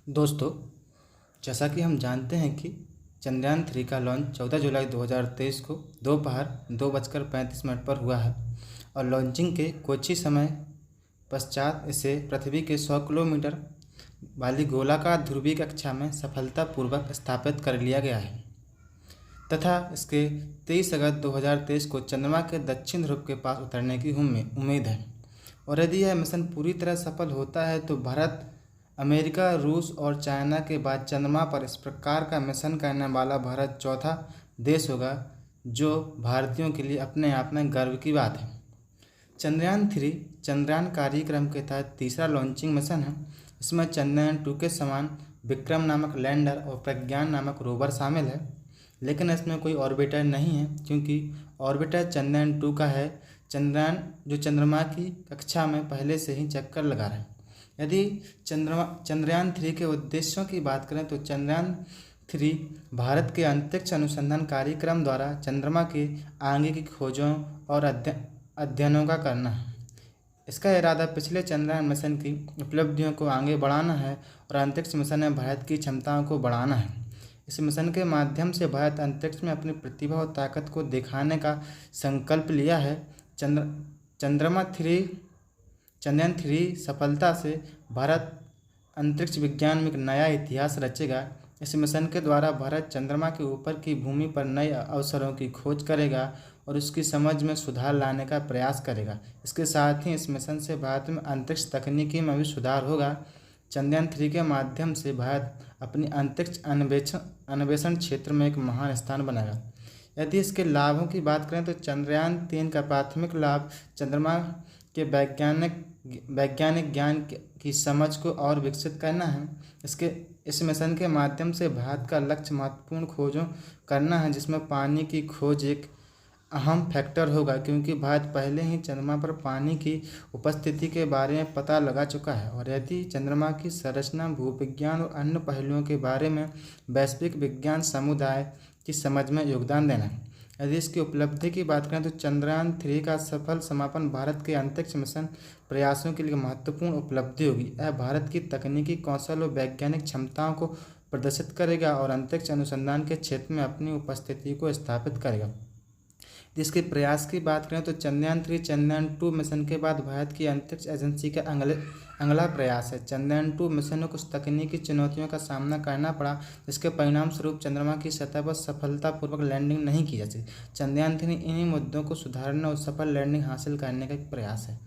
दोस्तों, जैसा कि हम जानते हैं कि चंद्रयान-3 का लॉन्च 14 जुलाई 2023 को दोपहर 2:35 पर हुआ है और लॉन्चिंग के कुछ ही समय पश्चात इसे पृथ्वी के 100 किलोमीटर वाली गोलाकार ध्रुवीय कक्षा में सफलतापूर्वक स्थापित कर लिया गया है तथा इसके 23 अगस्त 2023 को चंद्रमा के दक्षिण ध्रुव के पास उतरने की उम्मीद है। और यदि यह मिशन पूरी तरह सफल होता है तो भारत, अमेरिका, रूस और चाइना के बाद चंद्रमा पर इस प्रकार का मिशन करने वाला भारत चौथा देश होगा, जो भारतीयों के लिए अपने आप में गर्व की बात है। चंद्रयान-3 चंद्रयान कार्यक्रम के तहत तीसरा लॉन्चिंग मिशन है। इसमें चंद्रयान-2 के समान विक्रम नामक लैंडर और प्रज्ञान नामक रोवर शामिल है, लेकिन इसमें कोई ऑर्बिटर नहीं है क्योंकि ऑर्बिटर चंद्रयान-2 का है, चंद्रयान जो चंद्रमा की कक्षा में पहले से ही चक्कर लगा रहा है। यदि चंद्रयान-3 के उद्देश्यों की बात करें तो चंद्रयान-3 भारत के अंतरिक्ष अनुसंधान कार्यक्रम द्वारा चंद्रमा के आगे की खोजों और अध्ययनों का करना है। इसका इरादा पिछले चंद्रयान मिशन की उपलब्धियों को आगे बढ़ाना है और अंतरिक्ष मिशन में भारत की क्षमताओं को बढ़ाना है। इस मिशन के माध्यम से भारत अंतरिक्ष में अपनी प्रतिभा और ताकत को दिखाने का संकल्प लिया है। चंद्रयान-3 सफलता से भारत अंतरिक्ष विज्ञान में एक नया इतिहास रचेगा। इस मिशन के द्वारा भारत चंद्रमा के ऊपर की भूमि पर नए अवसरों की खोज करेगा और उसकी समझ में सुधार लाने का प्रयास करेगा। इसके साथ ही इस मिशन से भारत में अंतरिक्ष तकनीकी में भी सुधार होगा। चंद्रयान-3 के माध्यम से भारत अपनी अंतरिक्ष अन्वेषण क्षेत्र में एक महान स्थान बनाएगा। यदि इसके लाभों की बात करें तो चंद्रयान-3 का प्राथमिक लाभ चंद्रमा के वैज्ञानिक ज्ञान की समझ को और विकसित करना है। इस मिशन के माध्यम से भारत का लक्ष्य महत्वपूर्ण खोजों करना है, जिसमें पानी की खोज एक अहम फैक्टर होगा, क्योंकि भारत पहले ही चंद्रमा पर पानी की उपस्थिति के बारे में पता लगा चुका है। और यदि चंद्रमा की संरचना, भूविज्ञान और अन्य पहलुओं के बारे में वैश्विक विज्ञान समुदाय की समझ में योगदान देना है। यदि इसकी उपलब्धि की बात करें तो चंद्रयान-3 का सफल समापन भारत के अंतरिक्ष मिशन प्रयासों के लिए महत्वपूर्ण उपलब्धि होगी। यह भारत की तकनीकी कौशल और वैज्ञानिक क्षमताओं को प्रदर्शित करेगा और अंतरिक्ष अनुसंधान के क्षेत्र में अपनी उपस्थिति को स्थापित करेगा। जिसके प्रयास की बात करें तो चंद्रयान-3 चंद्रयान-2 मिशन के बाद भारत की अंतरिक्ष एजेंसी का अगला प्रयास है। चंद्रयान-2 मिशन में कुछ तकनीकी चुनौतियों का सामना करना पड़ा, जिसके परिणाम स्वरूप चंद्रमा की सतह पर सफलतापूर्वक लैंडिंग नहीं की जा सकी। चंद्रयान-3 इन्हीं मुद्दों को सुधारने और सफल लैंडिंग हासिल करने का एक प्रयास है।